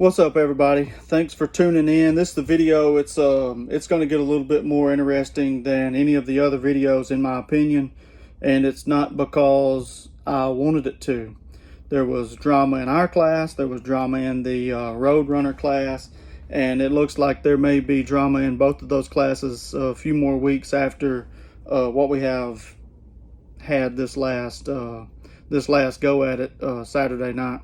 What's up, everybody? Thanks for tuning in. This is the video. It's going to get a little bit more interesting than any of the other videos, in my opinion, and it's not because I wanted it to. There was drama in our class. There was drama in the Roadrunner class, and it looks like there may be drama in both of those classes a few more weeks after what we have had this last go at it Saturday night.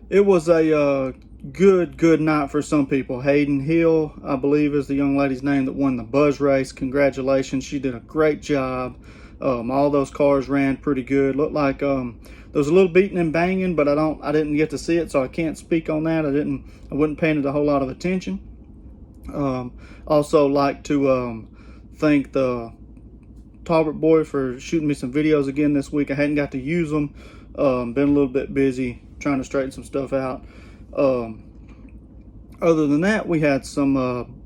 It was a good night for some people. Hayden Hill, I believe, is the young lady's name that won the Buzz race. Congratulations. She did a great job. All those cars ran pretty good. Looked like there was a little beating and banging, but I didn't get to see it, so I can't speak on that. I wasn't paying it a whole lot of attention. Also like to thank the Talbert boy for shooting me some videos again this week. I hadn't got to use them. Been a little bit busy trying to straighten some stuff out. Other than that, we had some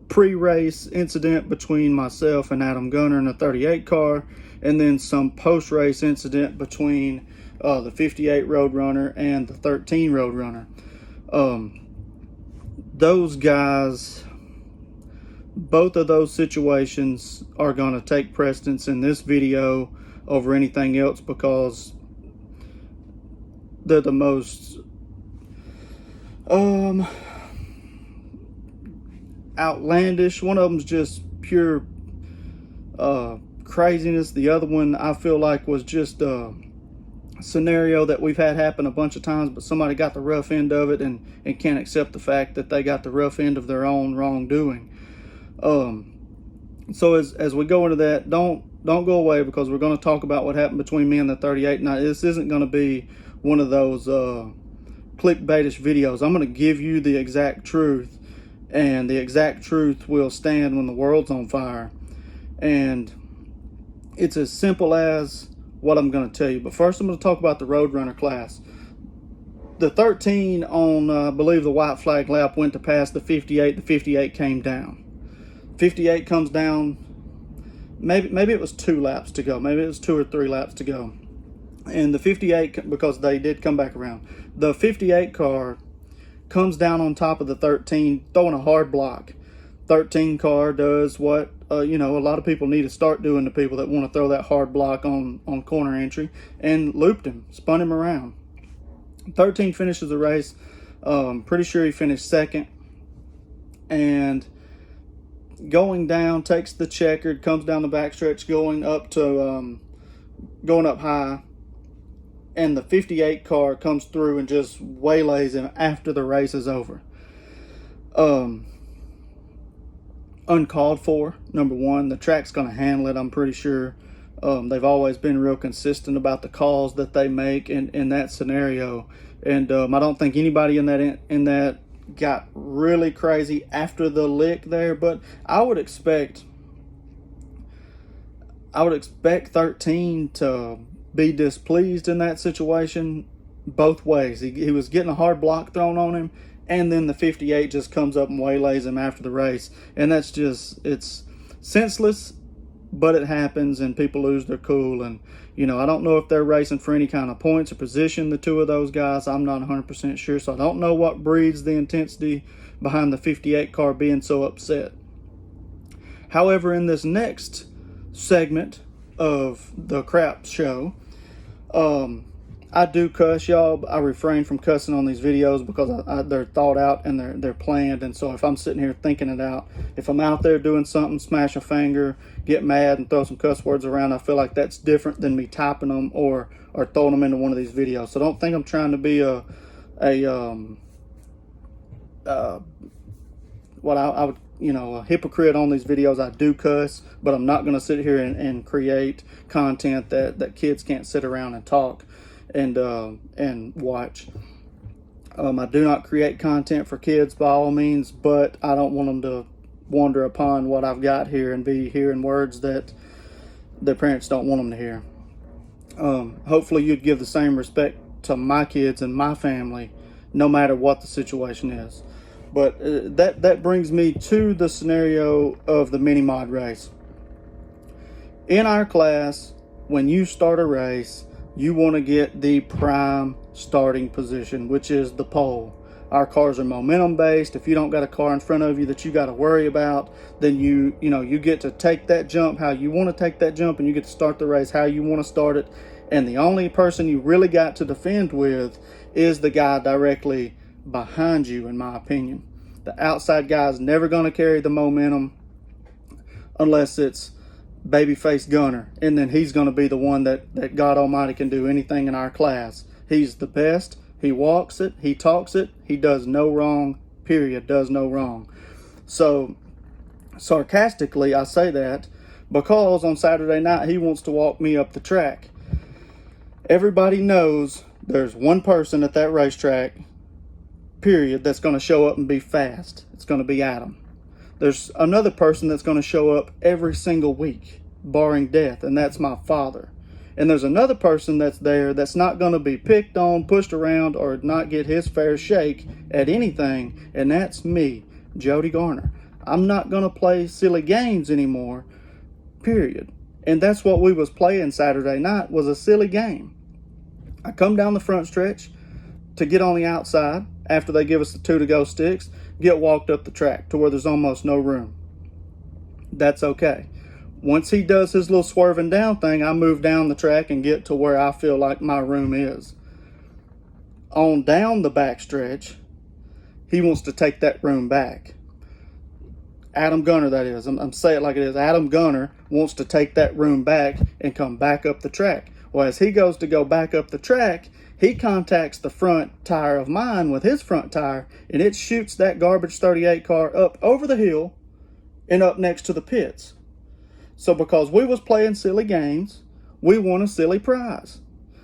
pre-race incident between myself and Adam Gunner in the 38 car, and then some post-race incident between the 58 Roadrunner and the 13 Roadrunner. Those guys, both of those situations are going to take precedence in this video over anything else because they're the most outlandish. One of them's just pure craziness. The other one I feel like was just a scenario that we've had happen a bunch of times, but somebody got the rough end of it and can't accept the fact that they got the rough end of their own wrongdoing. So as we go into that, don't go away, because we're going to talk about what happened between me and the 38. Now, this isn't going to be one of those clickbaitish videos. I'm going to give you the exact truth, and the exact truth will stand when the world's on fire. And it's as simple as what I'm going to tell you. But first, I'm going to talk about the Roadrunner class. The 13 on, I believe, the white flag lap went to pass the 58. The 58 came down. 58 comes down. Maybe it was 2 laps to go. Maybe it was 2 or 3 laps to go. And the 58, because they did come back around, the 58 car comes down on top of the 13, throwing a hard block. 13 car does what a lot of people need to start doing to people that want to throw that hard block on corner entry, and looped him, spun him around. 13 finishes the race. Pretty sure he finished second. And going down, takes the checkered, comes down the backstretch, going up high. And the 58 car comes through and just waylays him after the race is over. Uncalled for, number one. The track's going to handle it, I'm pretty sure. They've always been real consistent about the calls that they make in that scenario. And I don't think anybody in that got really crazy after the lick there. But I would expect 13 to be displeased in that situation both ways. He was getting a hard block thrown on him, and then the 58 just comes up and waylays him after the race. And that's just, it's senseless, but it happens, and people lose their cool. And I don't know if they're racing for any kind of points or position, the two of those guys. I'm not 100% sure, so I don't know what breeds the intensity behind the 58 car being so upset. However, in this next segment of the crap show, I do cuss, y'all. I refrain from cussing on these videos because they're thought out and they're planned. And so if I'm sitting here thinking it out, if I'm out there doing something, smash a finger, get mad, and throw some cuss words around, I feel like that's different than me typing them or throwing them into one of these videos. So don't think I'm trying to be a hypocrite on these videos. I do cuss, but I'm not going to sit here and create content that kids can't sit around and talk and watch. I do not create content for kids by all means, but I don't want them to wander upon what I've got here and be hearing words that their parents don't want them to hear. Hopefully you'd give the same respect to my kids and my family, no matter what the situation is. But that brings me to the scenario of the mini mod race. In our class, when you start a race, you want to get the prime starting position, which is the pole. Our cars are momentum based. If you don't got a car in front of you that you got to worry about, then you get to take that jump how you want to take that jump, and you get to start the race how you want to start it. And the only person you really got to defend with is the guy directly behind you, in my opinion. The outside guy is never going to carry the momentum unless it's babyface Gunner, and then he's going to be the one that God Almighty can do anything in our class. He's the best. He walks it. He talks it. He does no wrong, period. Does no wrong. So, sarcastically, I say that because on Saturday night, he wants to walk me up the track. Everybody knows there's one person at that racetrack, period, that's going to show up and be fast. It's going to be Adam. There's another person that's going to show up every single week, barring death, and that's my father. And there's another person that's there that's not going to be picked on, pushed around, or not get his fair shake at anything, and that's me, Jody Garner. I'm not going to play silly games anymore, period. And that's what we was playing Saturday night, was a silly game. I come down the front stretch to get on the outside after they give us the 2 to go sticks, get walked up the track to where there's almost no room. That's okay. Once he does his little swerving down thing, I move down the track and get to where I feel like my room is. On down the back stretch, he wants to take that room back. Adam Gunner, that is. I'm saying it like it is. Adam Gunner wants to take that room back and come back up the track. Well, as he goes to go back up the track, he contacts the front tire of mine with his front tire, and it shoots that garbage 38 car up over the hill and up next to the pits. So because we was playing silly games, we won a silly prize.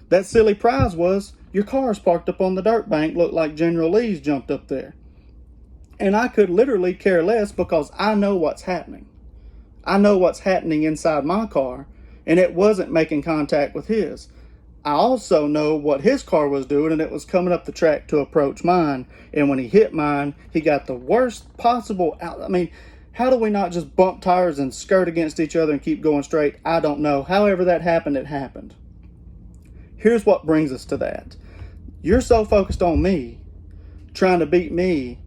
That silly prize was your car's parked up on the dirt bank, looked like General Lee's jumped up there. And I could literally care less because I know what's happening. I know what's happening inside my car, and it wasn't making contact with his. I also know what his car was doing, and it was coming up the track to approach mine. And when he hit mine, he got the worst possible out. I mean, how do we not just bump tires and skirt against each other and keep going straight? I don't know. However that happened, it happened. Here's what brings us to that. You're so focused on me, trying to beat me,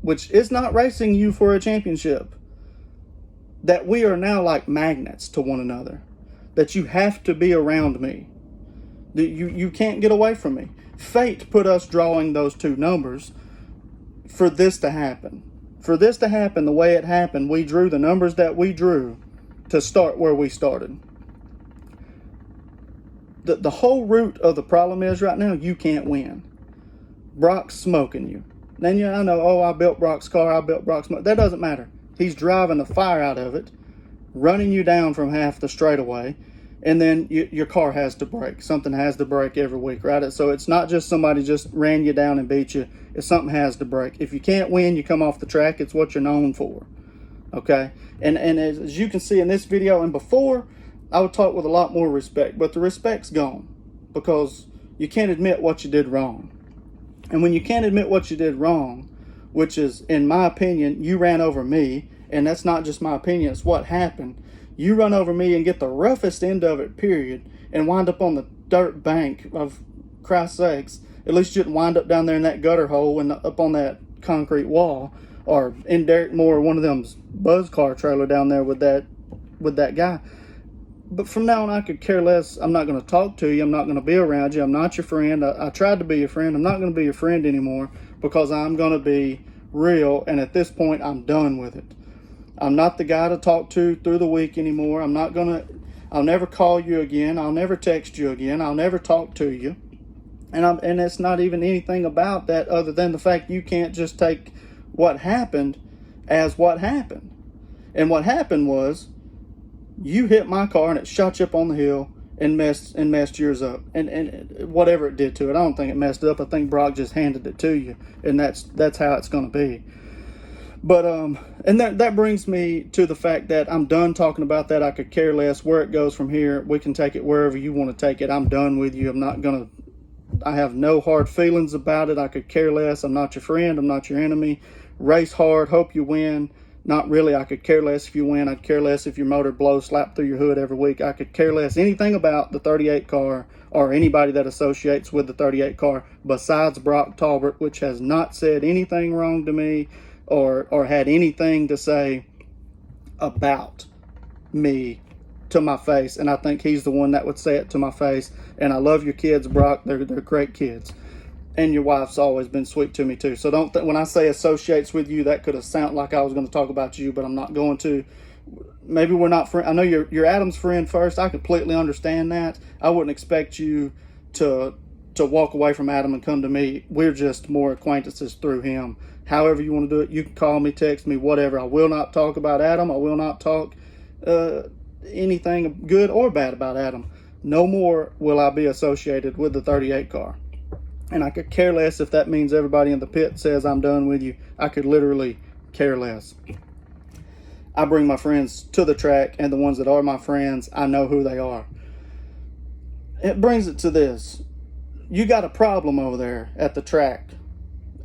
which is not racing you for a championship, that we are now like magnets to one another, that you have to be around me. You can't get away from me. Fate put us drawing those 2 numbers for this to happen. For this to happen the way it happened, we drew the numbers that we drew to start where we started. The whole root of the problem is right now, you can't win. Brock's smoking you. Then I know, I built Brock's car, I built Brock's motor. That doesn't matter. He's driving the fire out of it, running you down from half the straightaway. And then your car has to break. Something has to break every week, right? So it's not just somebody just ran you down and beat you. If something has to break. If you can't win, you come off the track. It's what you're known for, okay? And as you can see in this video and before, I would talk with a lot more respect. But the respect's gone because you can't admit what you did wrong. And when you can't admit what you did wrong, which is, in my opinion, you ran over me, and that's not just my opinion, it's what happened. You run over me and get the roughest end of it, period, and wind up on the dirt bank. Of Christ's sakes, at least you didn't wind up down there in that gutter hole and up on that concrete wall, or in Derek Moore, one of them's buzz car trailer down there with that guy. But from now on, I could care less. I'm not going to talk to you. I'm not going to be around you. I'm not your friend. I tried to be your friend. I'm not going to be your friend anymore because I'm going to be real, and at this point, I'm done with it. I'm not the guy to talk to through the week anymore. I'll never call you again. I'll never text you again. I'll never talk to you. And it's not even anything about that other than the fact you can't just take what happened as what happened. And what happened was you hit my car and it shot you up on the hill and messed yours up. And whatever it did to it, I don't think it messed it up. I think Brock just handed it to you. And that's how it's going to be. But and that brings me to the fact that I'm done talking about that. I could care less where it goes from here. We can take it wherever you want to take it. I'm done with you. I have no hard feelings about it. I could care less. I'm not your friend. I'm not your enemy. Race hard. Hope you win. Not really. I could care less if you win. I'd care less if your motor blows slap through your hood every week. I could care less anything about the 38 car or anybody that associates with the 38 car besides Brock Talbert, which has not said anything wrong to me or had anything to say about me to my face. And I think he's the one that would say it to my face. And I love your kids, Brock. They're great kids. And your wife's always been sweet to me too. So don't when I say associates with you, that could have sounded like I was going to talk about you, but I'm not going to. Maybe we're not friends. I know you're Adam's friend first. I completely understand that. I wouldn't expect you to walk away from Adam and come to me. We're just more acquaintances through him. However you want to do it, you can call me, text me, whatever. I will not talk about Adam. I will not talk anything good or bad about Adam. No more will I be associated with the 38 car. And I could care less if that means everybody in the pit says I'm done with you. I could literally care less. I bring my friends to the track, and the ones that are my friends, I know who they are. It brings it to this. You got a problem over there at the track,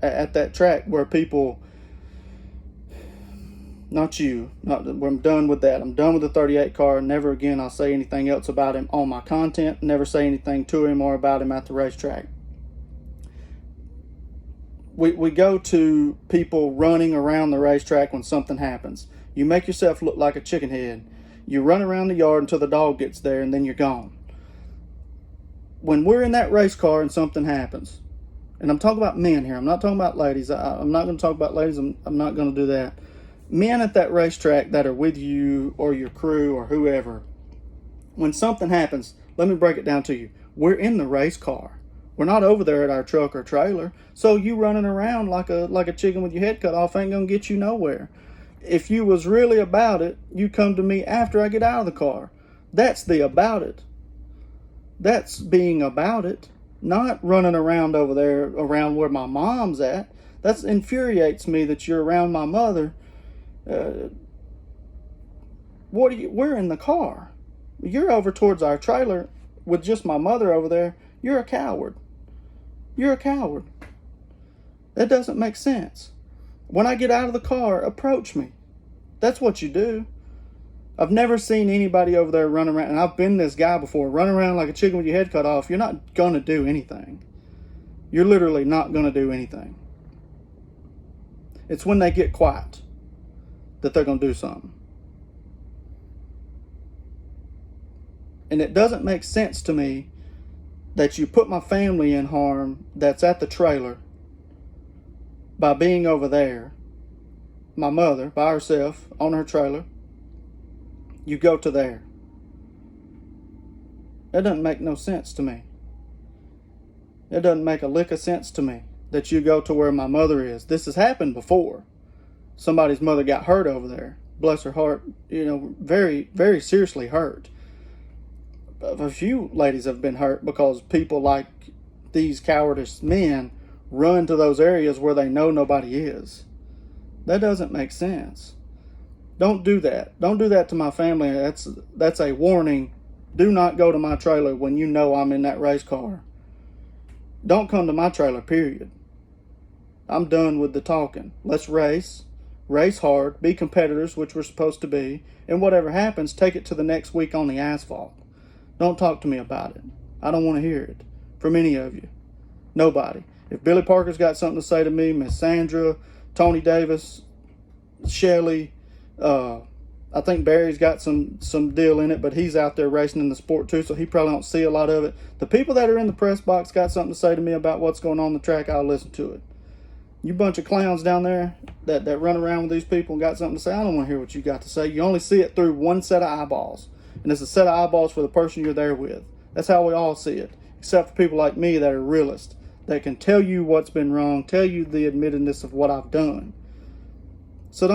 at that track where people, not you, I'm done with that. I'm done with the 38 car. Never again I'll say anything else about him on my content. Never say anything to him or about him at the racetrack. We go to people running around the racetrack when something happens. You make yourself look like a chicken head. You run around the yard until the dog gets there, and then you're gone. When we're in that race car and something happens, and I'm talking about men here, I'm not talking about ladies. I'm not going to talk about ladies. I'm not going to do that. Men at that racetrack that are with you or your crew or whoever, when something happens, let me break it down to you. We're in the race car. We're not over there at our truck or trailer. So you running around like a chicken with your head cut off ain't going to get you nowhere. If you was really about it, you come to me after I get out of the car. That's the about it. That's being about it. Not running around over there around where my mom's at. That infuriates me that you're around my mother. We're in the car. You're over towards our trailer with just my mother over there. You're a coward. You're a coward. That doesn't make sense. When I get out of the car, approach me. That's what you do. I've never seen anybody over there run around, and I've been this guy before, run around like a chicken with your head cut off. You're not going to do anything. You're literally not going to do anything. It's when they get quiet that they're going to do something. And it doesn't make sense to me that you put my family in harm that's at the trailer by being over there. My mother, by herself, on her trailer. You go to there. That doesn't make no sense to me. It doesn't make a lick of sense to me that you go to where my mother is. This has happened before. Somebody's mother got hurt over there. Bless her heart, very, very seriously hurt. A few ladies have been hurt because people like these cowardice men run to those areas where they know nobody is. That doesn't make sense. Don't do that. Don't do that to my family. That's a warning. Do not go to my trailer when you know I'm in that race car. Don't come to my trailer, period. I'm done with the talking. Let's race. Race hard. Be competitors, which we're supposed to be. And whatever happens, take it to the next week on the asphalt. Don't talk to me about it. I don't want to hear it from any of you. Nobody. If Billy Parker's got something to say to me, Miss Sandra, Tony Davis, Shelley, I think Barry's got some deal in it, but he's out there racing in the sport too, so he probably don't see a lot of it. The people that are in the press box got something to say to me about what's going on the track, I'll listen to it. You bunch of clowns down there that run around with these people and got something to say, I don't want to hear what you got to say. You only see it through one set of eyeballs. And it's a set of eyeballs for the person you're there with. That's how we all see it. Except for people like me that are realists, that can tell you what's been wrong, tell you the admittedness of what I've done. So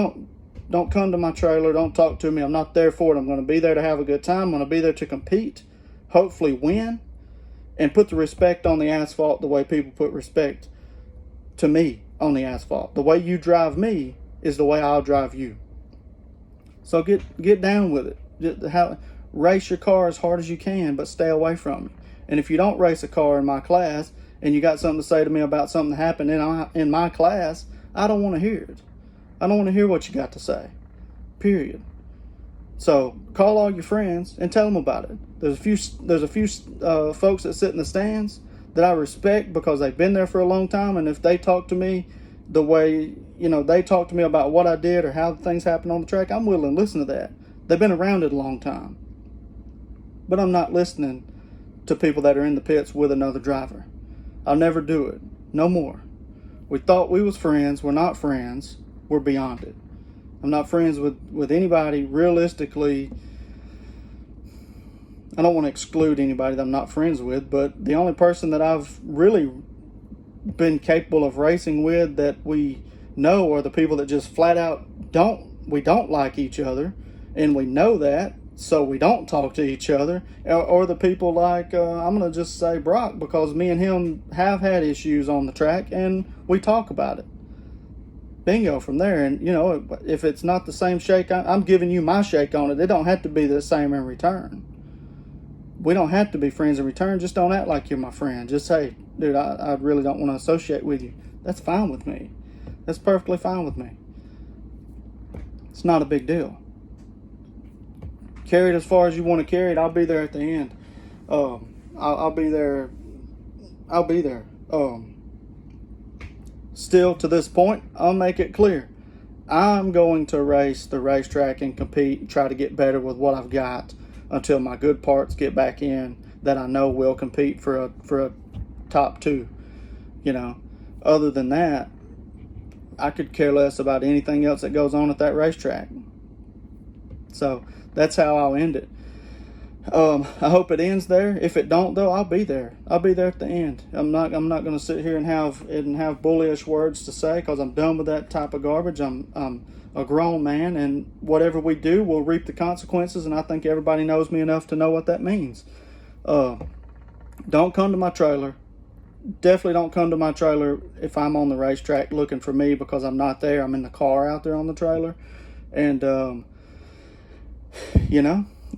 don't come to my trailer, don't talk to me. I'm not there for it. I'm going to be there to have a good time. I'm going to be there to compete, hopefully win, and put the respect on the asphalt the way people put respect to me on the asphalt. The way you drive me is the way I'll drive you. So get down with it. Race your car as hard as you can, but stay away from me. And if you don't race a car in my class and you got something to say to me about something that happened in my class, I don't want to hear it. I don't want to hear what you got to say. Period. So call all your friends and tell them about it. There's a few folks that sit in the stands that I respect because they've been there for a long time, and if they talk to me the way, they talk to me about what I did or how things happen on the track, I'm willing to listen to that. They've been around it a long time. But I'm not listening to people that are in the pits with another driver. I'll never do it. No more. We thought we was friends. We're not friends. We're beyond it. I'm not friends with anybody. Realistically, I don't want to exclude anybody that I'm not friends with, but the only person that I've really been capable of racing with that we know are the people that just flat out don't like each other, and we know that, so we don't talk to each other, or the people like, I'm going to just say Brock, because me and him have had issues on the track, and we talk about it. Bingo from there. And, if it's not the same shake, I'm giving you my shake on it. It don't have to be the same in return. We don't have to be friends in return. Just don't act like you're my friend. Just say, dude, I really don't want to associate with you. That's fine with me. That's perfectly fine with me. It's not a big deal. Carry it as far as you want to carry it. I'll be there at the end. I'll be there. I'll be there. Still, to this point, I'll make it clear. I'm going to race the racetrack and compete and try to get better with what I've got until my good parts get back in that I know will compete for a top 2. Other than that, I could care less about anything else that goes on at that racetrack. So that's how I'll end it. I hope it ends there. If it don't, though, I'll be there. I'll be there at the end. I'm not going to sit here and have bullyish words to say, because I'm done with that type of garbage. I'm a grown man, and whatever we do, we'll reap the consequences. And I think everybody knows me enough to know what that means. Don't come to my trailer. Definitely don't come to my trailer if I'm on the racetrack looking for me, because I'm not there. I'm in the car out there on the trailer, and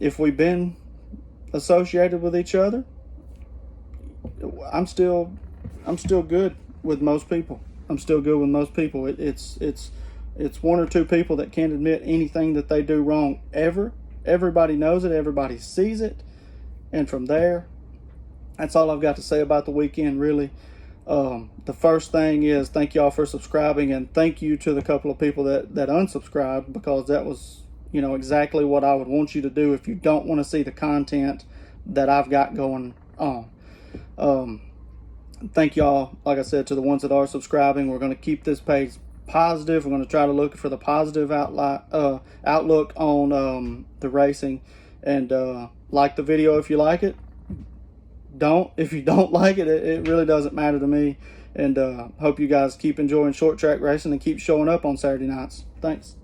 if we've been associated with each other, I'm still good with most people. I'm still good with most people. It's one or two people that can't admit anything that they do wrong ever. Everybody knows it. Everybody sees it. And from there, that's all I've got to say about the weekend, really. The first thing is thank y'all for subscribing, and thank you to the couple of people that unsubscribed, because that was exactly what I would want you to do if you don't want to see the content that I've got going on. Thank y'all, like I said, to the ones that are subscribing. We're going to keep this page positive. We're going to try to look for the positive outlook on the racing. And like the video if you like it. If you don't like it, it really doesn't matter to me. And hope you guys keep enjoying short track racing and keep showing up on Saturday nights. Thanks.